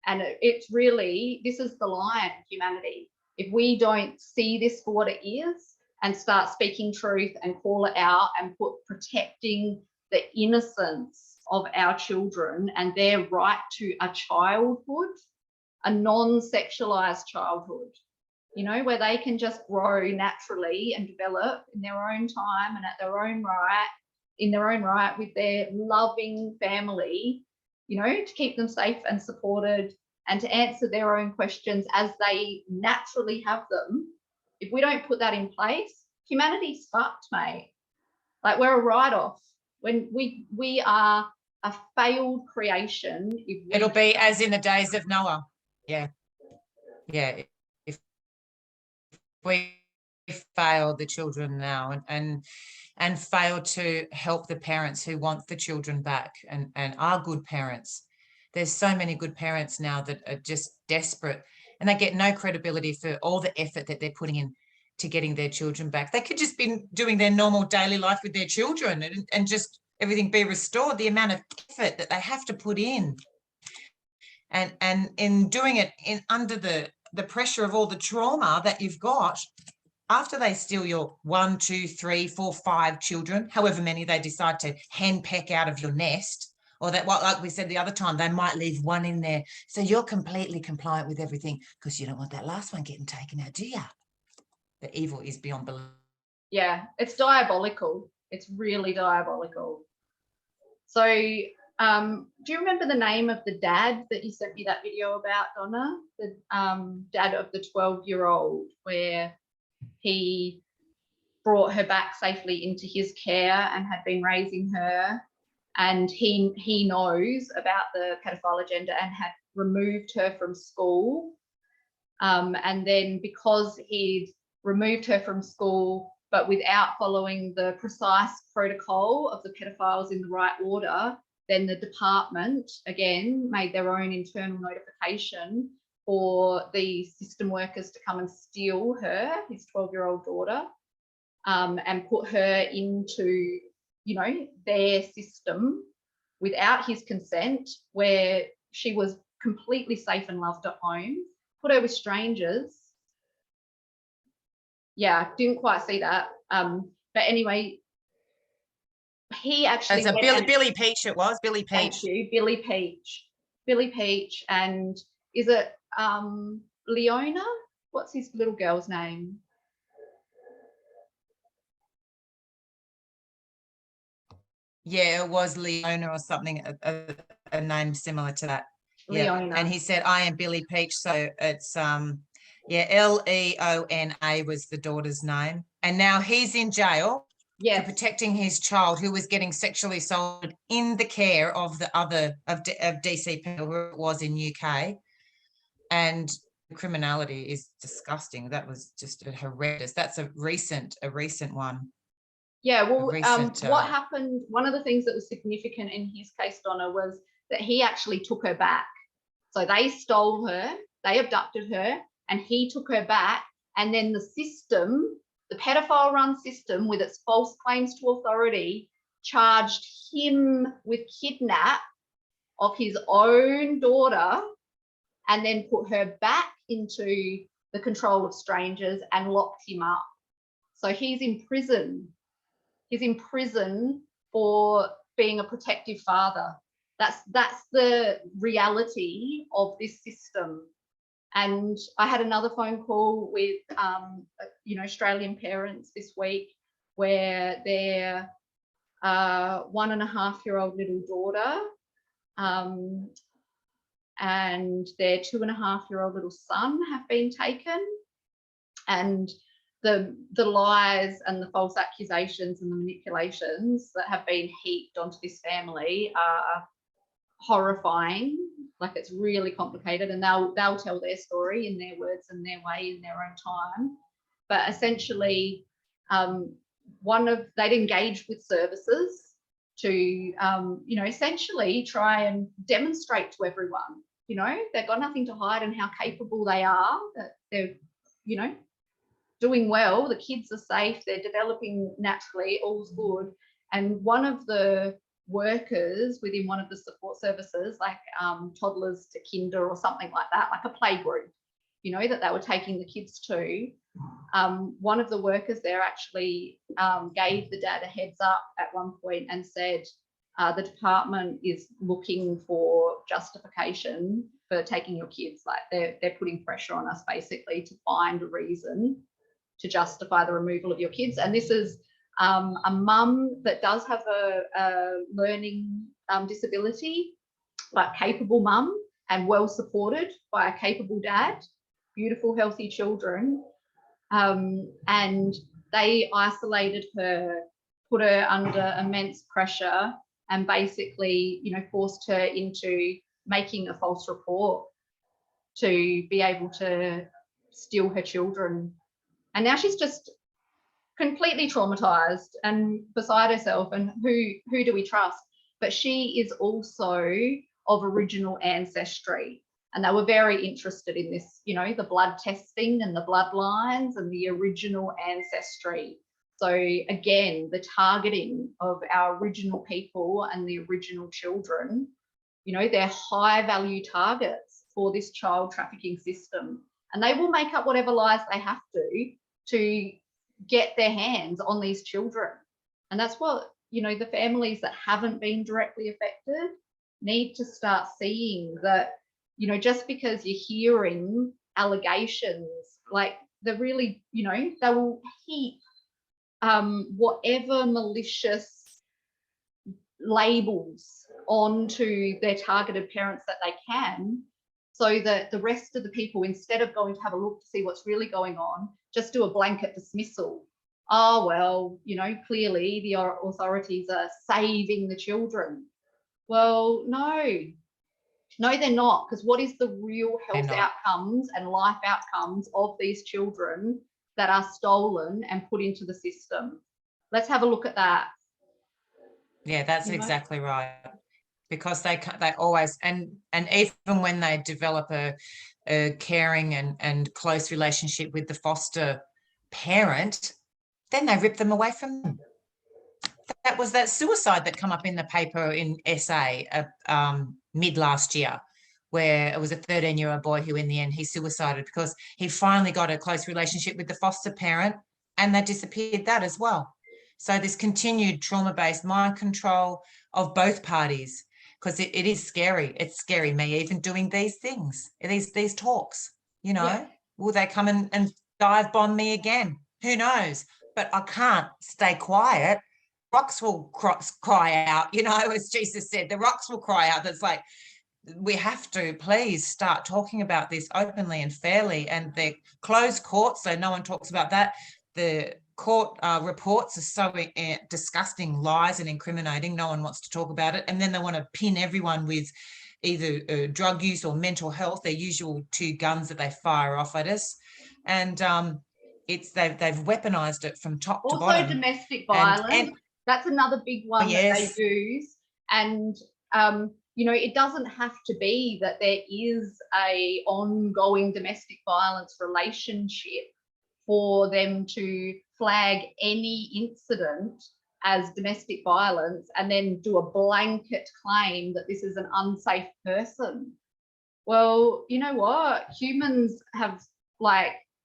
And it's really, this is the line, humanity. If we don't see this for what it is and start speaking truth and call it out and put protecting the innocence of our children and their right to a childhood, a non-sexualized childhood, you know, where they can just grow naturally and develop in their own time and at their own right, in their own right, with their loving family, you know, to keep them safe and supported and to answer their own questions as they naturally have them. If we don't put that in place, humanity's fucked, mate. Like, we're a write-off. When we are a failed creation. It'll be as in the days of Noah. Yeah. If we fail the children now and fail to help the parents who want the children back and are good parents. There's so many good parents now that are just desperate, and they get no credibility for all the effort that they're putting in to getting their children back. They could just be doing their normal daily life with their children and just everything be restored. The amount of effort that they have to put in, and in doing it under the pressure of all the trauma that you've got after they steal your 1, 2, 3, 4, 5 children, however many they decide to handpeck out of your nest. Or that, like we said the other time, they might leave one in there. So you're completely compliant with everything because you don't want that last one getting taken out, do you? The evil is beyond belief. Yeah, it's diabolical. It's really diabolical. So do you remember the name of the dad that you sent me that video about, Donna? The dad of the 12-year-old, where he brought her back safely into his care and had been raising her. And he knows about the pedophile agenda and had removed her from school. And then because he'd removed her from school, but without following the precise protocol of the pedophiles in the right order, then the department, again, made their own internal notification for the system workers to come and steal her, his 12-year-old daughter, and put her into, you know, their system without his consent, where she was completely safe and loved at home, put her with strangers. Yeah, didn't quite see that. But anyway, he actually... It's a Billy Peach it was, Billy Peach. Thank you, Billy Peach. Billy Peach, and is it Leona? What's his little girl's name? Yeah, it was Leona or something, a name similar to that. Leona. Yeah. And he said, I am Billy Peach. So it's, Leona was the daughter's name. And now he's in jail for protecting his child who was getting sexually assaulted in the care of the other, of DCP, who it was in UK. And the criminality is disgusting. That was just horrendous. That's a recent one. Yeah, well, what happened, one of the things that was significant in his case, Donna, was that he actually took her back. So they stole her, they abducted her, and he took her back. And then the system, the pedophile-run system, with its false claims to authority, charged him with kidnap of his own daughter and then put her back into the control of strangers and locked him up. So he's in prison. He's in prison for being a protective father. That's the reality of this system. And I had another phone call with Australian parents this week where their 1.5-year-old little daughter and their 2.5-year-old little son have been taken, and the lies and the false accusations and the manipulations that have been heaped onto this family are horrifying. Like, it's really complicated, and they'll tell their story in their words and their way in their own time. But essentially, they'd engaged with services to essentially try and demonstrate to everyone, they've got nothing to hide and how capable they are, that they're doing well, the kids are safe, they're developing naturally, all's good. And one of the workers within one of the support services, like toddlers to kinder or something like that, like a play group, that they were taking the kids to, one of the workers there actually gave the dad a heads up at one point and said, the department is looking for justification for taking your kids. Like, they're putting pressure on us basically to find a reason to justify the removal of your kids. And this is a mum that does have a learning disability, but capable mum and well supported by a capable dad, beautiful, healthy children. And they isolated her, put her under immense pressure, and basically, forced her into making a false report to be able to steal her children. And now she's just completely traumatized and beside herself. And who do we trust? But she is also of original ancestry. And they were very interested in this, the blood testing and the bloodlines and the original ancestry. So again, the targeting of our original people and the original children, they're high value targets for this child trafficking system. And they will make up whatever lies they have to get their hands on these children. And that's what, the families that haven't been directly affected need to start seeing, that, just because you're hearing allegations, like, they're really, they will heap whatever malicious labels onto their targeted parents that they can, so that the rest of the people, instead of going to have a look to see what's really going on, just do a blanket dismissal. Oh, well, clearly the authorities are saving the children. Well, no, they're not, because what is the real health outcomes and life outcomes of these children that are stolen and put into the system? Let's have a look at that. Yeah, that's exactly right. Because they always, and even when they develop a caring and close relationship with the foster parent, then they rip them away from them. That was that suicide that come up in the paper in SA mid last year, where it was a 13-year-old boy who in the end he suicided because he finally got a close relationship with the foster parent, and they disappeared that as well. So this continued trauma-based mind control of both parties, because it is scary. It's scary me even doing these things, these talks, Yeah. Will they come and dive bomb me again? Who knows? But I can't stay quiet. Rocks will cry out, as Jesus said, the rocks will cry out. That's like, we have to please start talking about this openly and fairly. And they're closed courts, so no one talks about that. The court reports are so disgusting, lies and incriminating. No one wants to talk about it. And then they want to pin everyone with either drug use or mental health, their usual two guns that they fire off at us. And they've weaponized it from top to bottom. Also, domestic violence. And that's another big one that they use. And it doesn't have to be that there is a ongoing domestic violence relationship for them to flag any incident as domestic violence and then do a blanket claim that this is an unsafe person. Well, you know what? Humans have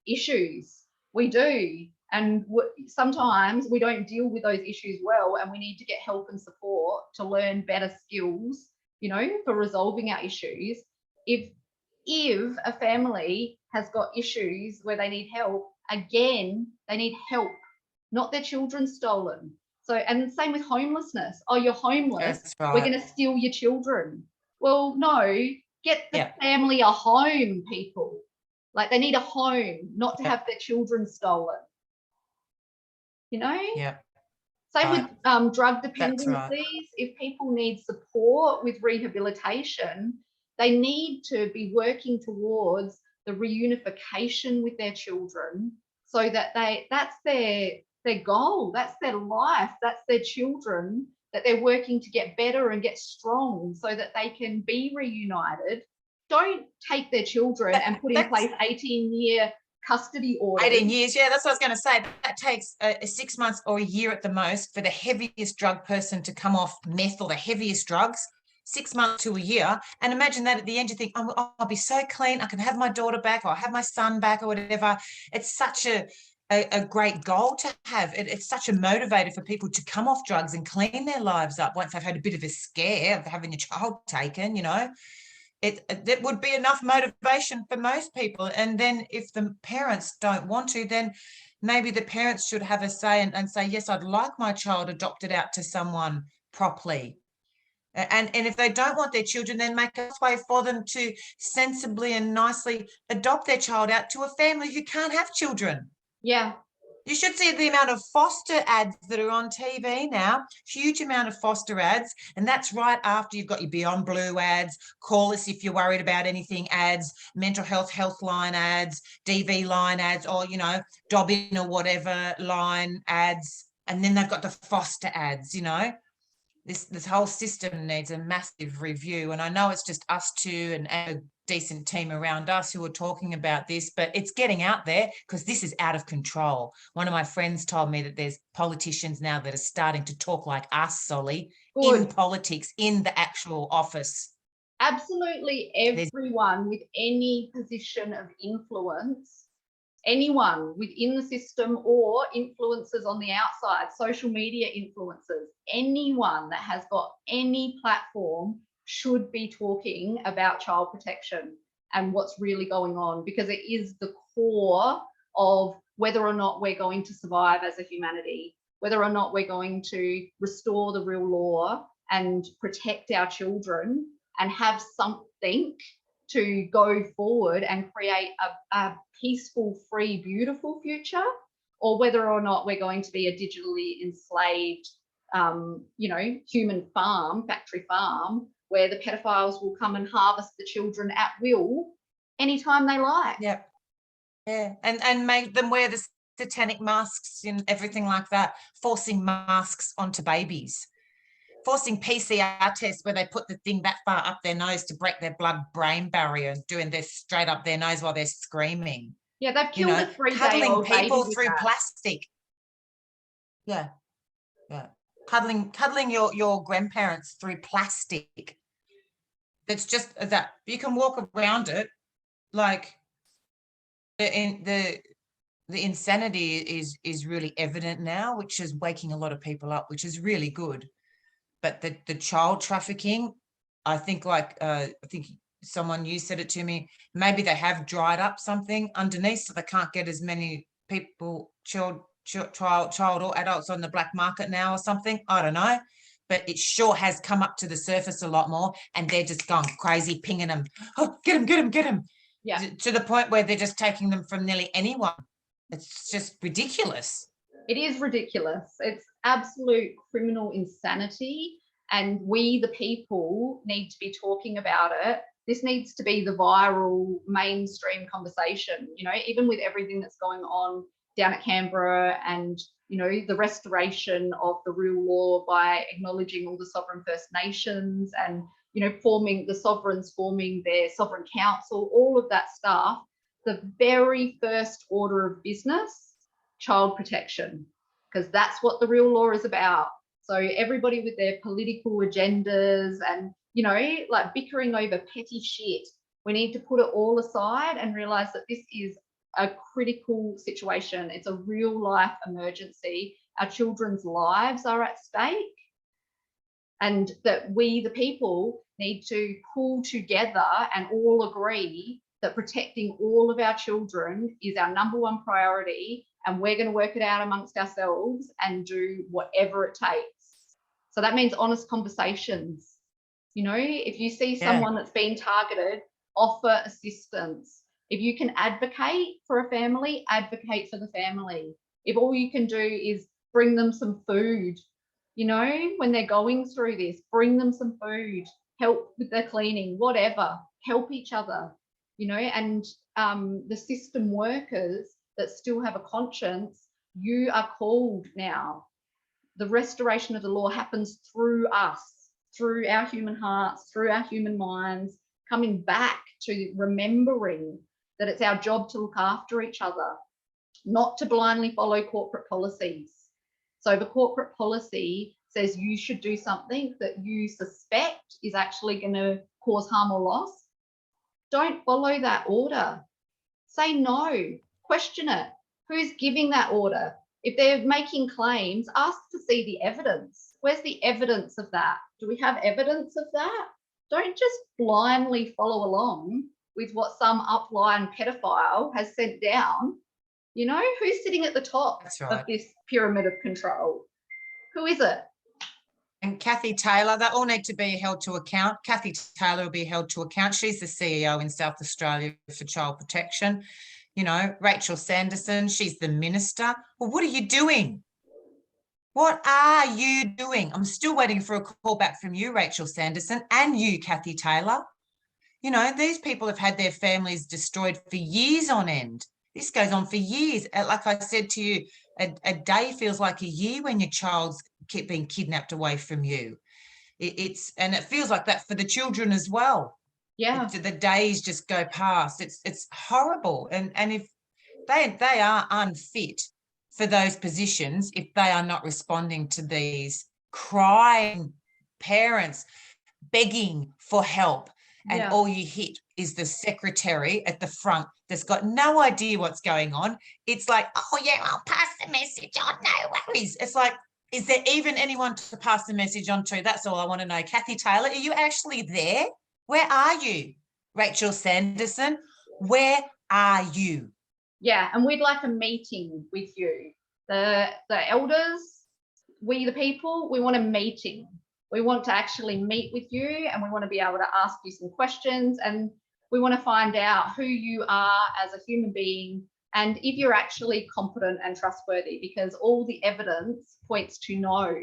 issues. We do. And sometimes we don't deal with those issues well, and we need to get help and support to learn better skills, you know, for resolving our issues. If a family has got issues where they need help, again, they need help, not their children stolen. So, and the same with homelessness. Oh, you're homeless. That's We're right. going to steal your children. Well, no, get the Yeah. family a home, people. Like, they need a home, not to Yeah. have their children stolen. You know? Yeah. Same Right. with drug That's right. dependencies. If people need support with rehabilitation, they need to be working towards the reunification with their children, so that that's their goal, that's their life, that's their children, that they're working to get better and get strong so that they can be reunited. Don't take their children and put in That's place 18-year custody orders. 18 years. Yeah, that's what I was going to say. That takes 6 months or a year at the most for the heaviest drug person to come off meth or the heaviest drugs. 6 months to a year. And imagine that at the end you think, oh, I'll be so clean. I can have my daughter back, or I'll have my son back, or whatever. It's such a great goal to have. It's such a motivator for people to come off drugs and clean their lives up once they've had a bit of a scare of having a child taken, you know. It would be enough motivation for most people. And then if the parents don't want to, then maybe the parents should have a say and say, yes, I'd like my child adopted out to someone properly. And if they don't want their children, then make a way for them to sensibly and nicely adopt their child out to a family who can't have children. Yeah. You should see the amount of foster ads that are on TV now, huge amount of foster ads. And that's right after you've got your Beyond Blue ads, call us if you're worried about anything ads, mental health line ads, DV line ads, or, you know, Dobbin or whatever line ads. And then they've got the foster ads, you know. This whole system needs a massive review. And I know it's just us two and a decent team around us who are talking about this, but it's getting out there because this is out of control. One of my friends told me that there's politicians now that are starting to talk like us, Solly, in politics, in the actual office. Absolutely everyone with any position of influence, anyone within the system or influencers on the outside, social media influencers, anyone that has got any platform should be talking about child protection and what's really going on, because it is the core of whether or not we're going to survive as a humanity, whether or not we're going to restore the real law and protect our children and have something to go forward and create a peaceful, free, beautiful future, or whether or not we're going to be a digitally enslaved, you know, human farm, factory farm, where the pedophiles will come and harvest the children at will anytime they like. Yeah. Yeah. And make them wear the satanic masks and everything like that, forcing masks onto babies. Forcing PCR tests where they put the thing that far up their nose to break their blood-brain barrier and doing this straight up their nose while they're screaming. Yeah, they've killed a 3-day-old cuddling people baby through plastic. Yeah, yeah. Cuddling your grandparents through plastic. That's just that. You can walk around it like the insanity is really evident now, which is waking a lot of people up, which is really good. But the child trafficking, I think I think someone, you said it to me, maybe they have dried up something underneath so they can't get as many people, child or adults on the black market now or something. I don't know. But it sure has come up to the surface a lot more, and they're just going crazy, pinging them. Oh, get them. Yeah. To the point where they're just taking them from nearly anyone. It's just ridiculous. It is ridiculous. It's absolute criminal insanity. And we, the people, need to be talking about it. This needs to be the viral mainstream conversation, you know, even with everything that's going on down at Canberra and, you know, the restoration of the real law by acknowledging all the sovereign First Nations and, you know, forming their sovereign council, all of that stuff. The very first order of business, child protection, because that's what the real law is about. So everybody with their political agendas and, you know, like bickering over petty shit, we need to put it all aside and realize that this is a critical situation. It's a real life emergency. Our children's lives are at stake, and that we, the people, need to pull together and all agree that protecting all of our children is our #1 priority, and we're going to work it out amongst ourselves and do whatever it takes. So that means honest conversations. You know, if you see someone that's been targeted, offer assistance. If you can advocate for a family, advocate for the family. If all you can do is bring them some food, you know, when they're going through this, bring them some food, help with their cleaning, whatever, help each other, you know. And the system workers that still have a conscience, you are called now. The restoration of the law happens through us, through our human hearts, through our human minds, coming back to remembering that it's our job to look after each other, not to blindly follow corporate policies. So if a corporate policy says you should do something that you suspect is actually going to cause harm or loss, don't follow that order. Say no, question it. Who's giving that order? If they're making claims, ask to see the evidence. Where's the evidence of that? Do we have evidence of that? Don't just blindly follow along with what some upline pedophile has sent down. You know, who's sitting at the top of this pyramid of control? Who is it? And Kathy Taylor, they all need to be held to account. Kathy Taylor will be held to account. She's the CEO in South Australia for Child Protection. You know, Rachel Sanderson, she's the minister. Well, what are you doing? What are you doing? I'm still waiting for a call back from you, Rachel Sanderson, and you, Kathy Taylor. You know, these people have had their families destroyed for years on end. This goes on for years. Like I said to you, a day feels like a year when your child's being kidnapped away from you. And it feels like that for the children as well. Yeah. The days just go past. It's horrible. And if they are unfit for those positions, if they are not responding to these crying parents begging for help, and all you hit is the secretary at the front that's got no idea what's going on. It's like, oh yeah, I'll pass the message on, no worries. It's like, is there even anyone to pass the message on to? That's all I want to know. Kathy Taylor, are you actually there? Where are you? Rachel Sanderson, where are you? Yeah, and we'd like a meeting with you. The elders, we the people, we want a meeting. We want to actually meet with you, and we want to be able to ask you some questions, and we want to find out who you are as a human being and if you're actually competent and trustworthy, because all the evidence points to no,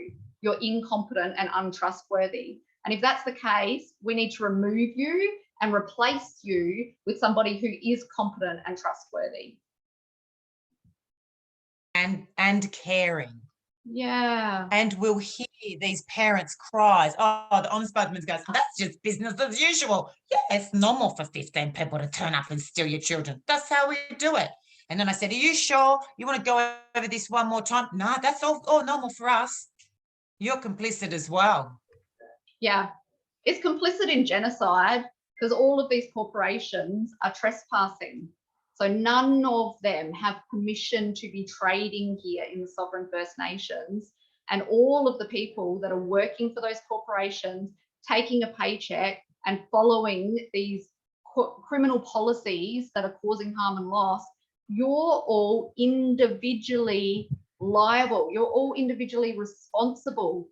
you're incompetent and untrustworthy. And if that's the case, we need to remove you and replace you with somebody who is competent and trustworthy. And caring. Yeah. And we'll hear these parents' cries. Oh, the ombudsman goes, that's just business as usual. Yeah, it's normal for 15 people to turn up and steal your children. That's how we do it. And then I said, are you sure you want to go over this one more time? No, that's all normal for us. You're complicit as well. Yeah, it's complicit in genocide because all of these corporations are trespassing. So none of them have permission to be trading here in the sovereign First Nations. And all of the people that are working for those corporations, taking a paycheck and following these criminal policies that are causing harm and loss, you're all individually liable. You're all individually responsible.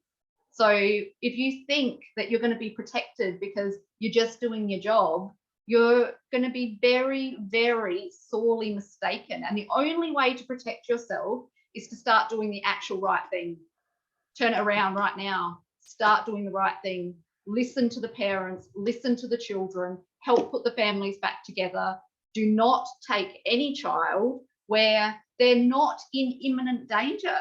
So if you think that you're going to be protected because you're just doing your job, you're going to be very, very sorely mistaken. And the only way to protect yourself is to start doing the actual right thing. Turn it around right now. Start doing the right thing. Listen to the parents, listen to the children, help put the families back together. Do not take any child where they're not in imminent danger.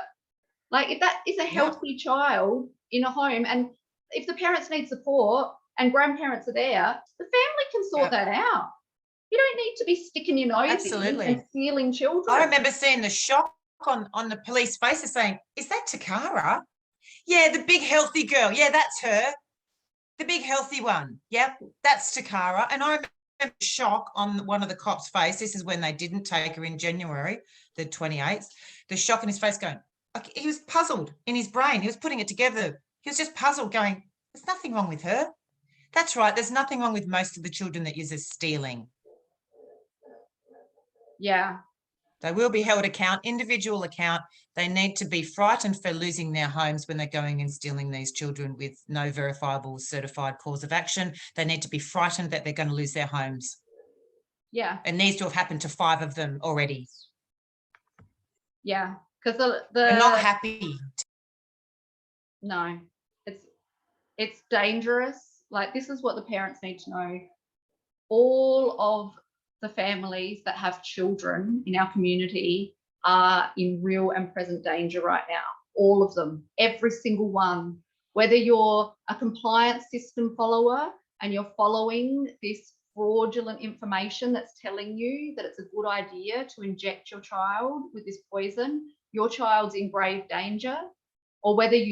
Like if that is a healthy child in a home, and if the parents need support and grandparents are there, the family can sort that out. You don't need to be sticking your nose in and stealing children. I remember seeing the shock on the police faces saying, is that Takara? Yeah, the big healthy girl. Yeah, that's her. The big healthy one. Yep, that's Takara. And I remember the shock on one of the cops' face. This is when they didn't take her in January, the 28th. The shock in his face going, like, he was puzzled in his brain. He was putting it together. He was just puzzled going, there's nothing wrong with her. That's right. There's nothing wrong with most of the children that uses stealing. Yeah. They will be held account, individual account. They need to be frightened for losing their homes when they're going and stealing these children with no verifiable certified cause of action. They need to be frightened that they're going to lose their homes. Yeah. It needs to have happened to 5 of them already. Yeah. Because We're not happy. No, it's dangerous. Like, this is what the parents need to know. All of the families that have children in our community are in real and present danger right now. All of them, every single one. Whether you're a compliance system follower and you're following this fraudulent information that's telling you that it's a good idea to inject your child with this poison, your child's in grave danger, or whether you